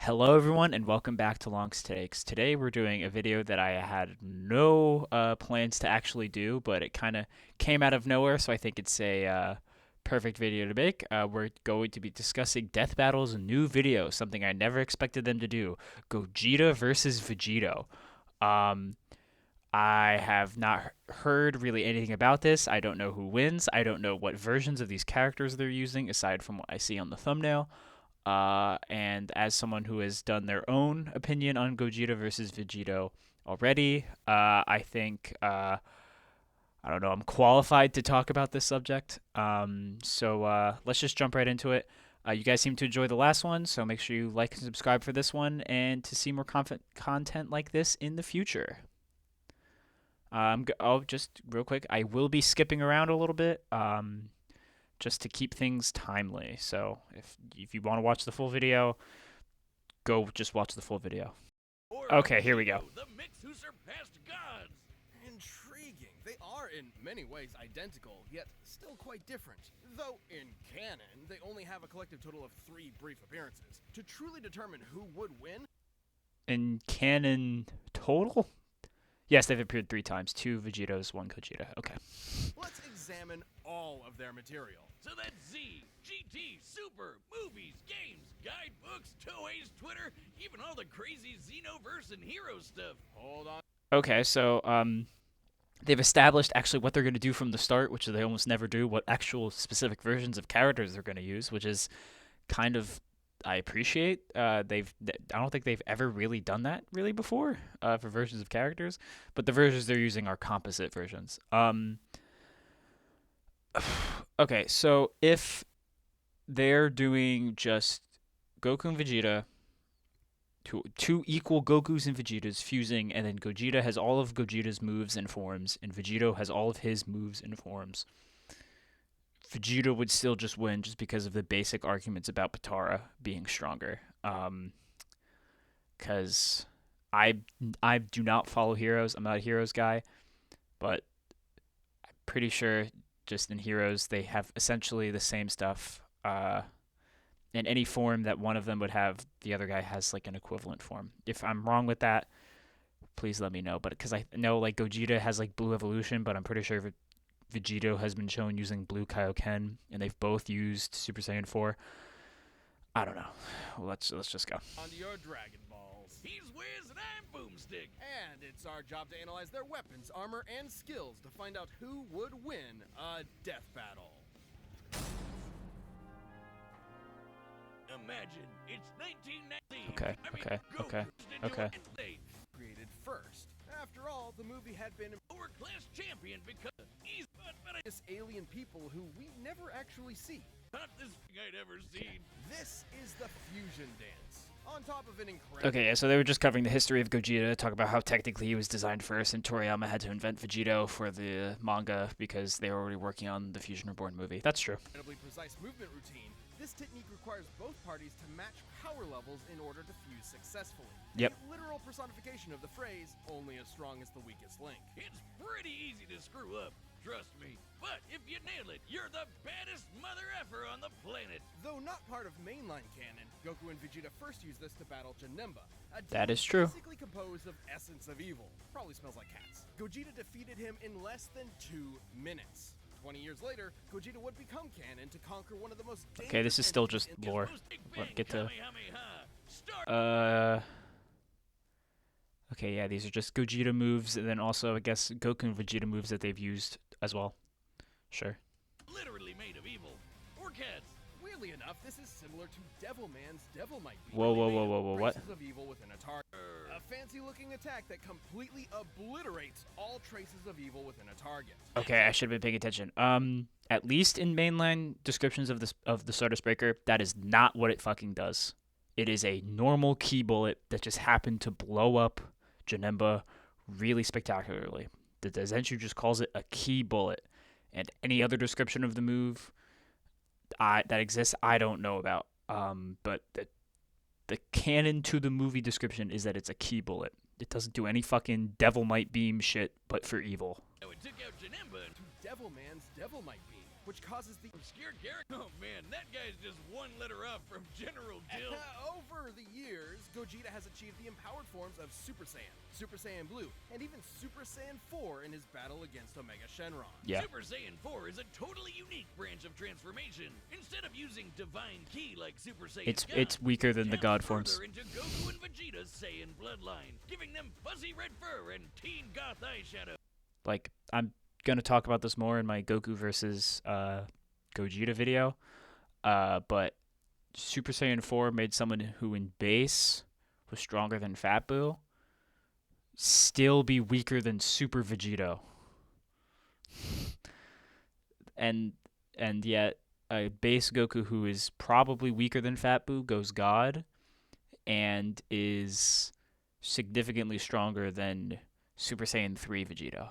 Hello everyone and welcome back to Long's Takes. Today we're doing a video that I had no plans to actually do, but it kind of came out of nowhere, so I think it's a perfect video to make. We're going to be discussing Death Battle's new video, something I never expected them to do. Gogeta versus Vegito. Um, I have not heard really anything about this. I don't know who wins. I don't know what versions of these characters they're using aside from what I see on the thumbnail. And as someone who has done their own opinion on Gogeta versus Vegito already, I think I don't know, I'm qualified to talk about this subject. So let's just jump right into it. You guys seem to enjoy the last one, so make sure you like and subscribe for this one and to see more content like this in the future. I'll just real quick, I will be skipping around a little bit. Just to keep things timely. So if you want to watch the full video, go just watch the full video. Okay, here we go. The mix who surpassed gods. Intriguing. They are in many ways identical, yet still quite different. Though in canon, they only have a collective total of 3 brief appearances. To truly determine who would win, In canon total? Yes, they've appeared 3 times. 2 Vegitos, 1 Gogeta. Okay. let's examine all of their material. So that's Z, GT, Super, movies, games, guidebooks, toys, Twitter, even all the crazy Xenoverse and hero stuff. Hold on. Okay, so they've established actually what they're going to do from the start, which they almost never do, what actual specific versions of characters they're going to use, which is kind of I appreciate. I don't think they've ever really done that really before for versions of characters, but the versions they're using are composite versions. Okay, so if they're doing just Goku and Vegeta, two equal Gokus and Vegetas fusing, and then Gogeta has all of Gogeta's moves and forms, and Vegito has all of his moves and forms, Vegeta would still just win just because of the basic arguments about Potara being stronger. Because I do not follow Heroes. I'm not a Heroes guy, but I'm pretty sure just in Heroes they have essentially the same stuff. In any form that one of them would have, the other guy has like an equivalent form. If I'm wrong with that, please let me know. But because I know like Gogeta has like Blue Evolution, but I'm pretty sure Vegito has been shown using Blue Kaioken, and they've both used Super Saiyan 4. I don't know. Well, let's just go. On to your Dragon Balls. He's Wiz and I'm Boomstick. And it's our job to analyze their weapons, armor, and skills to find out who would win a death battle. Imagine it's 1990. Okay. Created first. After all, the movie had been a lower-class champion because he's this alien people who we never actually see. Not this thing I'd ever seen. This is the fusion dance. On top of an incredible... Okay, yeah, so they were just covering the history of Gogeta, talk about how technically he was designed first, and Toriyama had to invent Vegito for the manga because they were already working on the Fusion Reborn movie. That's true. Incredibly precise movement routine. This technique requires both parties to match power levels in order to fuse successfully. Yep. A literal personification of the phrase, only as strong as the weakest link. It's pretty easy to screw up, trust me. But if you nail it, you're the baddest mother effer on the planet. Though not part of mainline canon, Goku and Vegeta first used this to battle Janemba. That is true. Basically composed of essence of evil. Probably smells like cats. Gogeta defeated him in less than 2 minutes. 20 years later, Gogeta would become canon to conquer one of the most dangerous... Okay, this is still just lore. Get to... Okay, yeah, these are just Gogeta moves, and then also, I guess, Goku and Vegeta moves that they've used as well. Sure. Literally made of evil. Or cats. Weirdly enough, this is similar to Devilman's Devil Might Be. Whoa, what? Traces of evil within a target. A fancy-looking attack that completely obliterates all traces of evil within a target. Okay, I should have been paying attention. At least in mainline descriptions of the Stardust Breaker, that is not what it fucking does. It is a normal key bullet that just happened to blow up Janemba really spectacularly. The Daizenshu just calls it a key bullet. And any other description of the move that exists, I don't know about. But the canon to the movie description is that it's a key bullet. It doesn't do any fucking Devil Might Beam shit, but for evil. So it took out Janemba to Devilman's Devil Might Beam, which causes the obscure character. Oh man, that guy's just one letter up from General Dill. Over the years, Gogeta has achieved the empowered forms of Super Saiyan, Super Saiyan Blue, and even Super Saiyan 4 in his battle against Omega Shenron. Yeah. Super Saiyan 4 is a totally unique branch of transformation. Instead of using Divine Ki like Super Saiyan It's weaker than the God forms. Into Goku and Vegeta's Saiyan bloodline, giving them fuzzy red fur and teen goth eyeshadow. Like, I'm gonna talk about this more in my Goku versus Gogeta video, but Super Saiyan 4 made someone who in base was stronger than Fat Boo still be weaker than Super Vegito. and yet a base Goku who is probably weaker than Fat Boo goes God and is significantly stronger than Super Saiyan 3 Vegito.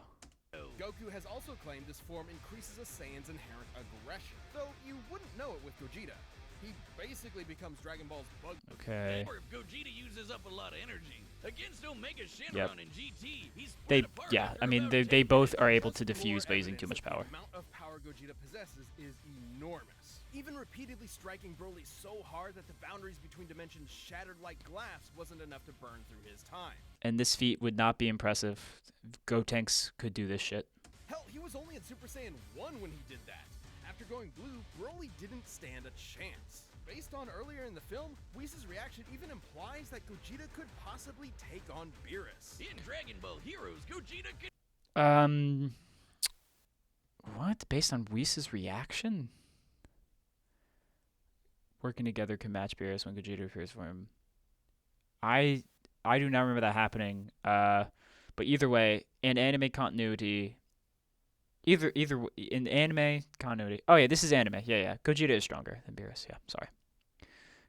Goku has also claimed this form increases a Saiyan's inherent aggression, though you wouldn't know it with Gogeta. He basically becomes Dragon Ball's bug. Okay. Or if Gogeta uses up a lot of energy against Omega Shenron Yep. and GT, he's They, split apart yeah, after I mean, about they 10 both minutes. are able to Just diffuse more by using too evidence much power. The amount of power Gogeta possesses is enormous. Even repeatedly striking Broly so hard that the boundaries between dimensions shattered like glass wasn't enough to burn through his time. And this feat would not be impressive. Gotenks could do this shit. Hell, he was only in Super Saiyan 1 when he did that. After going blue, Broly didn't stand a chance. Based on earlier in the film, Whis' reaction even implies that Gogeta could possibly take on Beerus. In Dragon Ball Heroes, Gogeta could What? Based on Whis' reaction? Working together can match Beerus when Gogeta appears for him. I do not remember that happening. But either way, in anime continuity, either in anime continuity. Oh yeah, this is anime. Yeah. Gogeta is stronger than Beerus. Yeah, sorry.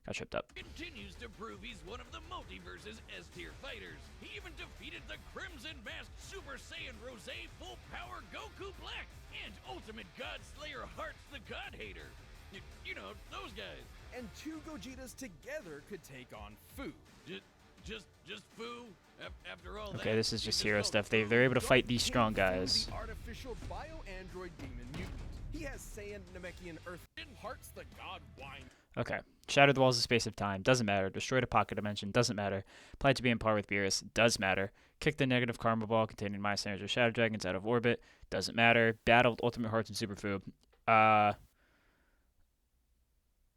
Got tripped up. continues to prove he's one of the multiverse's S-tier fighters. He even defeated the Crimson Masked Super Saiyan Rose Full Power Goku Black and Ultimate God Slayer Hearts the God Hater. You know, those guys. And two Gogetas together could take on Fu. Just Fu? After all that, Okay, this is you just hero vote stuff. Fu? They're able to fight Don't these hate strong Fu, guys. The artificial bio-android demon mutant. He has Saiyan, Namekian, Earth, Hearts the God Wine. Okay. Shattered the walls of space of time. Doesn't matter. Destroyed a pocket dimension. Doesn't matter. Applied to be in par with Beerus. Does matter. Kicked the negative karma ball containing my standards of Shadow Dragons out of orbit. Doesn't matter. Battled Ultimate Hearts and Super Fu.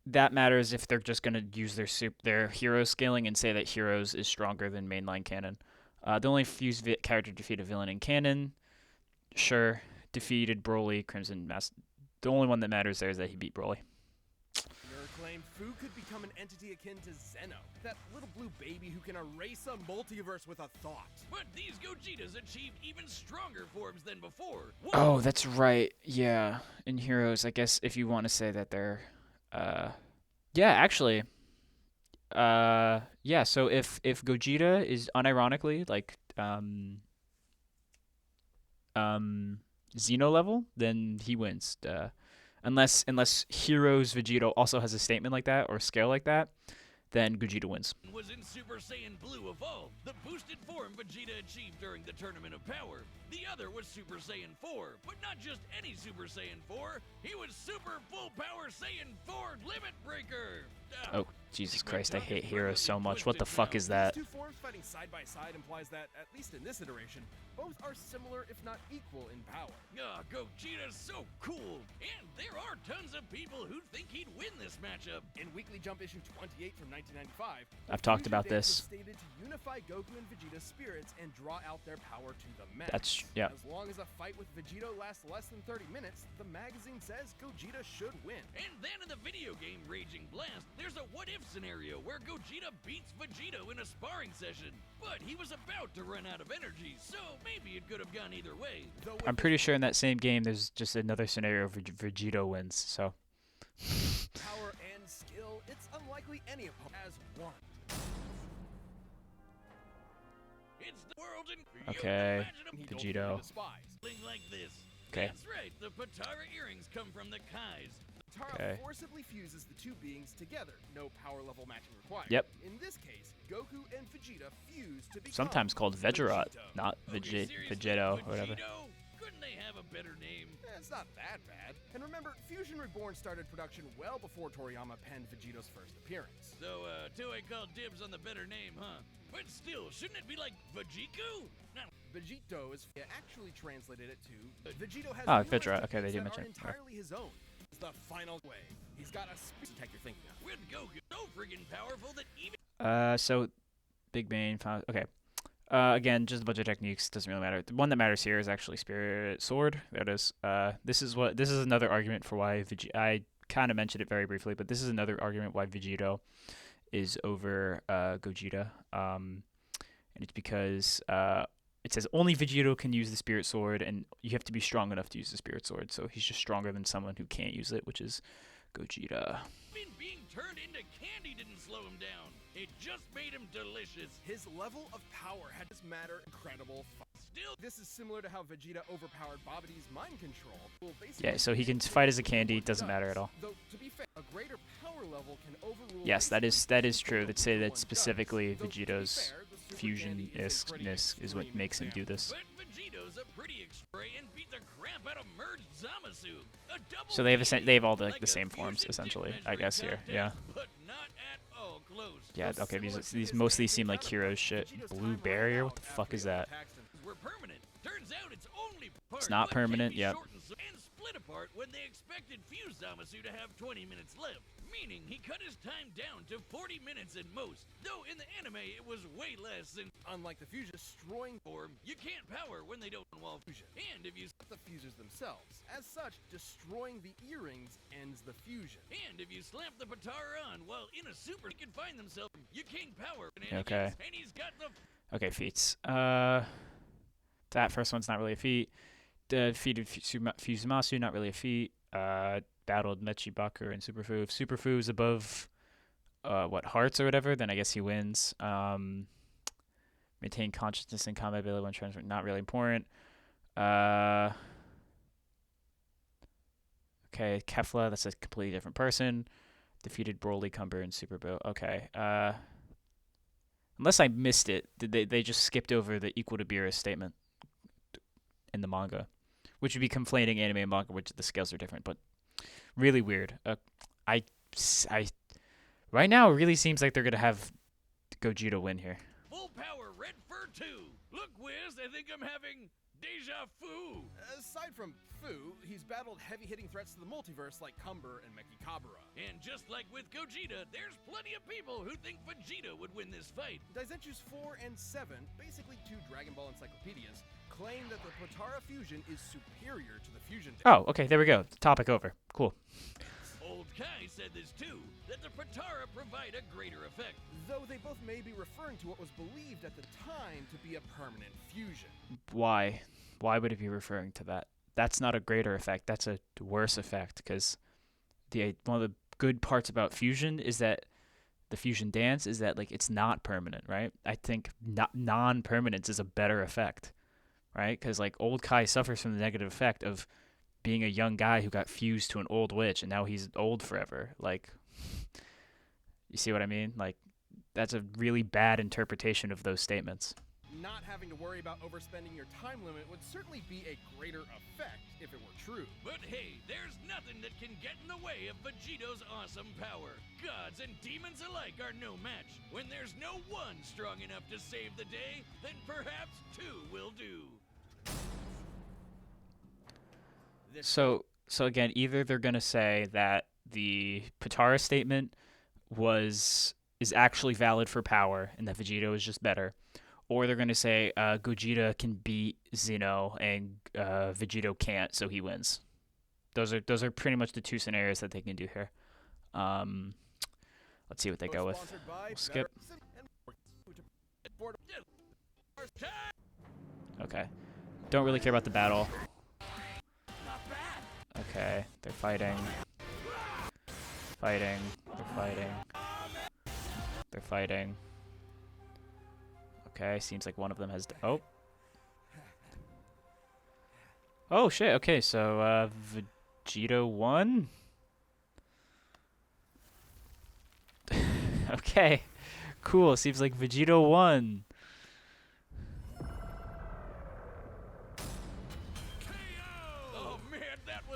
That matters if they're just going to use their hero scaling and say that Heroes is stronger than mainline canon. The only fused character to defeat a villain in canon, sure, defeated Broly, Crimson Mask. The only one that matters there is that he beat Broly. Your claim Fu could become an entity akin to Zeno, that little blue baby who can erase a multiverse with a thought. But these Gogetas achieved even stronger forms than before. Oh, that's right. Yeah, in Heroes, I guess if you want to say that they're, yeah, actually, yeah. So if Gogeta is unironically like Xeno level, then he wins. Unless Heroes Vegito also has a statement like that or scale like that, then Gogeta wins. Was in Super Saiyan Blue Evolved, the boosted form Vegeta achieved during the Tournament of Power. The other was Super Saiyan 4, but not just any Super Saiyan 4. He was Super Full Power Saiyan 4 Limit Breaker. Oh, Jesus Christ, I hate Heroes so much. What the fuck is that? These two forms fighting side by side implies that, at least in this iteration, both are similar if not equal in power. Gogeta's so cool, and there are tons of people who think he'd win this matchup. In Weekly Jump issue 28 from 1995, I've talked Fusion about Dance this. was stated to unify Goku and Vegeta's spirits and draw out their power to the max. That's, yeah. As long as a fight with Vegito lasts less than 30 minutes, the magazine says Gogeta should win. And then in the video game Raging Blast, there's a what-if scenario where Gogeta beats Vegito in a sparring session. But he was about to run out of energy, so maybe it could have gone either way. Though with I'm pretty sure in that same game there's just another scenario where Vegito wins. So power and skill, it's unlikely any opponent has won. It's the world and Okay, He Vegito. don't despise. Thing like this. Okay. That's right, the Patara earrings come from the Kais. Tara Okay. forcibly fuses the two beings together. No power level matching required. Yep. In this case, Goku and Vegeta fuse to become sometimes called Vegerot, Vegito. not Okay, seriously, Vegeto or whatever. Vegito? Couldn't they have a better name? Yes, not that bad. And remember, Fusion Reborn started production well before Toriyama penned Vegito's first appearance. So, Toei called dibs on the better name, huh? But still, shouldn't it be like Vegito? No. Vegito is actually translated it to Vegito has Vidra. Okay, they do that mention are it. entirely his own. It's the final way. He's got a tech you're thinking of. With Goku so friggin' powerful that even So big main. Okay. Again, just a bunch of techniques. Doesn't really matter. The one that matters here is actually Spirit Sword. There it is. This is another argument for why I kind of mentioned it very briefly, but this is another argument why Vegito is over Gogeta. And it's because it says only Vegito can use the Spirit Sword, and you have to be strong enough to use the Spirit Sword. So he's just stronger than someone who can't use it, which is Gogeta. being turned into candy didn't slow him down. It just made him delicious. His level of power had this matter incredible. Still, This is similar to how Vegeta overpowered Babidi's mind control. Well, Yeah, so he can fight as a candy. Doesn't matter at all. Though, to be fair, a greater power level can overrule. Yes, that is true. They'd say that specifically Vegito's fusion-ness is what makes him do this. but Vegito's a pretty spray and beat the crap out of merged Zamasu. So they have all the same forms essentially, I guess here. Yeah. But not at all close. Yeah. Okay. These mostly seem like heroes shit. Blue barrier. What the fuck is that? Were permanent. Turns out it's only part, It's not but can permanent, be yep. shortened and split apart when they expected Fuse Zamasu to have 20 minutes left, meaning he cut his time down to 40 minutes at most. Though in the anime it was way less, and Unlike the fusion, destroying form, you can't power when they don't wall fusion. And if you The fusers themselves. As such, destroying the earrings ends the fusion. slap the Patara on while in a super, he can find themselves. You can't power. Okay. And he's got the Okay. Feats. That first one's not really a feat. Defeated Fusamasu, not really a feat. Battled Mechibaku and Superfu. If Superfu's above hearts or whatever, then I guess he wins. Maintain consciousness and combat ability when transferred, not really important. Okay, Kefla, that's a completely different person. Defeated Broly, Cumber, and Superbo. Okay. Unless I missed it, did they just skipped over the equal to Beerus statement in the manga, which would be conflating anime and manga, which the scales are different, but really weird. I right now it really seems like they're gonna have Gogeta win here. full power Red Fur 2. Look, Wiz, I think I'm having deja vu. Aside from Fu, he's battled heavy-hitting threats to the multiverse like Cumber and Mechikabura. And just like with Gogeta, there's plenty of people who think Vegeta would win this fight. Daizenshus 4 and 7, basically two Dragon Ball encyclopedias, claim that the Potara fusion is superior to the fusion. Oh, okay, there we go. Topic over. Cool. Old Kai said this too, that the Potara provide a greater effect. Though they both may be referring to what was believed at the time to be a permanent fusion. Why? Why would it be referring to that? That's not a greater effect. That's a worse effect because one of the good parts about fusion is that the fusion dance is that like it's not permanent, right? I think non-permanence is a better effect, right? Because like old Kai suffers from the negative effect of being a young guy who got fused to an old witch and now he's old forever. Like, you see what I mean? Like, that's a really bad interpretation of those statements. Not having to worry about overspending your time limit would certainly be a greater effect if it were true. But hey, there's nothing that can get in the way of Vegito's awesome power. Gods and demons alike are no match. When there's no one strong enough to save the day, then perhaps two will do. So again, either they're gonna say that the Potara statement is actually valid for power and that Vegito is just better, or they're gonna say Gogeta can beat Zeno and Vegito can't, so he wins. Those are pretty much the two scenarios that they can do here. Let's see what they go with. We'll skip. Okay. Don't really care about the battle. Okay, they're fighting. They're fighting. Okay, seems like one of them has... Oh shit, okay, so, Vegito won? Okay, cool, seems like Vegito won. Oh man, that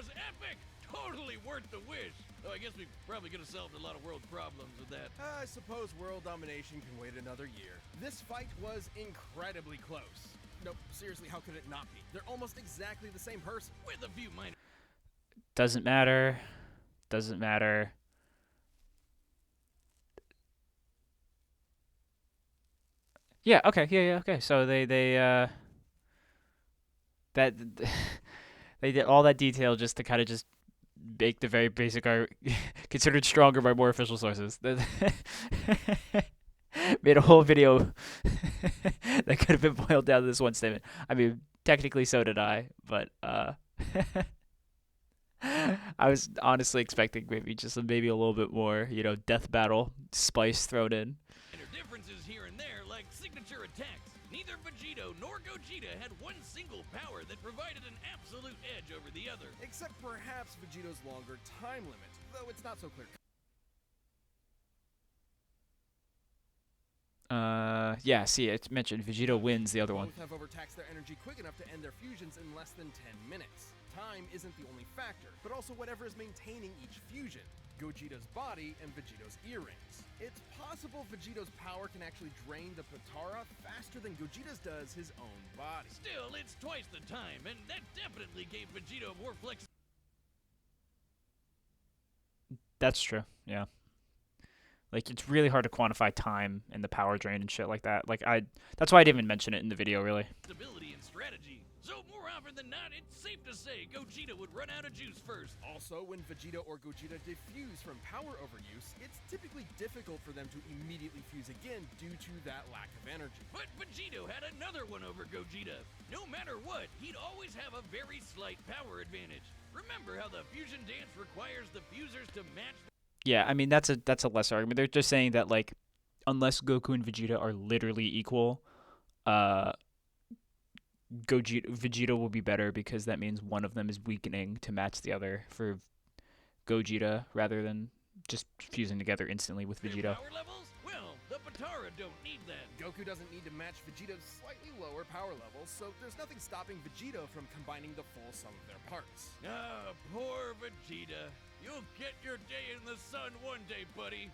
I guess we probably could have solved a lot of world problems with that. I suppose world domination can wait another year. This fight was incredibly close. No, seriously, how could it not be? They're almost exactly the same person. With a few minor... Doesn't matter. Doesn't matter. Yeah, okay, yeah, okay. So they that they did all that detail just to kind of just make the very basic art considered stronger by more official sources. Made a whole video that could have been boiled down to this one statement. I mean, technically so did I, but I was honestly expecting maybe a little bit more, death battle spice thrown in. differences here and there, like signature attacks. Neither Vegito nor Gogeta had one single power that provided an absolute edge over the other. Except perhaps Vegito's longer time limit, though it's not so clear. Yeah, see, it mentioned Vegito wins the other one. Both have overtaxed their energy quick enough to end their fusions in less than 10 minutes. Time isn't the only factor, but also whatever is maintaining each fusion. Gogeta's body and Vegito's earrings. It's possible Vegito's power can actually drain the Potara faster than Gogeta's does his own body. Still, it's twice the time, and that definitely gave Vegito more flexibility. That's true, yeah. Like, it's really hard to quantify time and the power drain and shit like that. That's why I didn't even mention it in the video, really. Stability and strategy. So more often than not, it's safe to say Gogeta would run out of juice first. Also, when Vegeta or Gogeta defuse from power overuse, it's typically difficult for them to immediately fuse again due to that lack of energy. But Vegito had another one over Gogeta. No matter what, he'd always have a very slight power advantage. Remember how the fusion dance requires the fusers to match... Yeah, I mean, that's a less argument. They're just saying that, like, unless Goku and Vegeta are literally equal, Vegeta will be better because that means one of them is weakening to match the other for Gogeta rather than just fusing together instantly with Vegeta. Power levels? Well, the Potara don't need that. Goku doesn't need to match Vegeta's slightly lower power levels, so there's nothing stopping Vegito from combining the full sum of their parts. Ah, poor Vegeta. You'll get your day in the sun one day, buddy.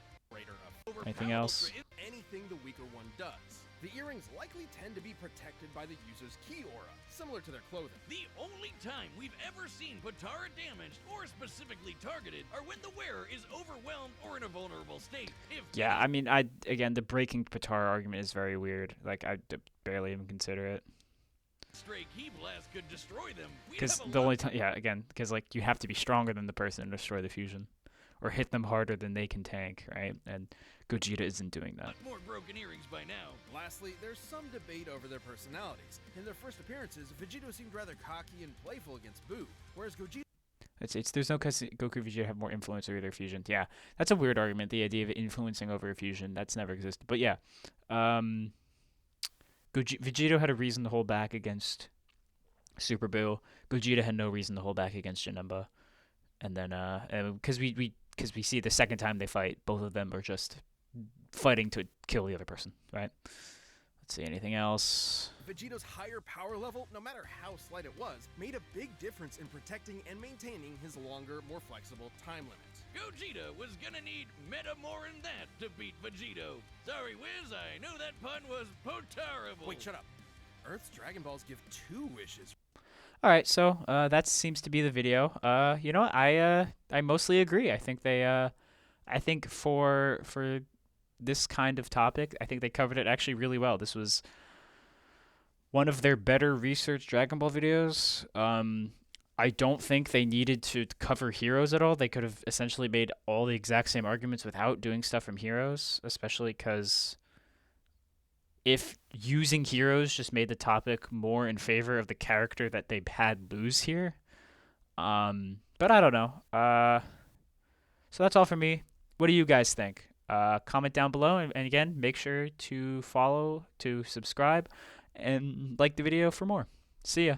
Anything else? Anything the weaker one does. The earrings likely tend to be protected by the user's ki aura, similar to their clothing. The only time we've ever seen Potara damaged or specifically targeted are when the wearer is overwhelmed or in a vulnerable state. Yeah, I mean, again, the breaking Potara argument is very weird. Like, I barely even consider it. Stray ki blast could destroy them. Because the only time, yeah, again, because like you have to be stronger than the person to destroy the fusion, or hit them harder than they can tank, right? And Gogeta isn't doing that. More broken earrings by now. Lastly, there's some debate over their personalities. In their first appearances, Vegito seemed rather cocky and playful against Boo, whereas Gogeta... There's no cause Goku and Vegeta have more influence over their fusion. Yeah, that's a weird argument, the idea of influencing over a fusion. That's never existed. But yeah, Vegito had a reason to hold back against Super Boo. Gogeta had no reason to hold back against Janemba. And then, because we see the second time they fight, both of them are just fighting to kill the other person, right? Let's see, anything else? Vegito's higher power level, no matter how slight it was, made a big difference in protecting and maintaining his longer, more flexible time limit. Gogeta was gonna need meta more than that to beat Vegito. Sorry, Wiz, I know that pun was potarible. Wait, shut up. Earth's Dragon Balls give 2 wishes. All right, so that seems to be the video. You know, I mostly agree. I think I think for this kind of topic, I think they covered it actually really well. This was one of their better researched Dragon Ball videos. I don't think they needed to cover Heroes at all. They could have essentially made all the exact same arguments without doing stuff from Heroes, especially because if using Heroes just made the topic more in favor of the character that they had lose here. But I don't know. So that's all for me. What do you guys think? Comment down below, and again, make sure to follow, to subscribe, and like the video for more. See ya.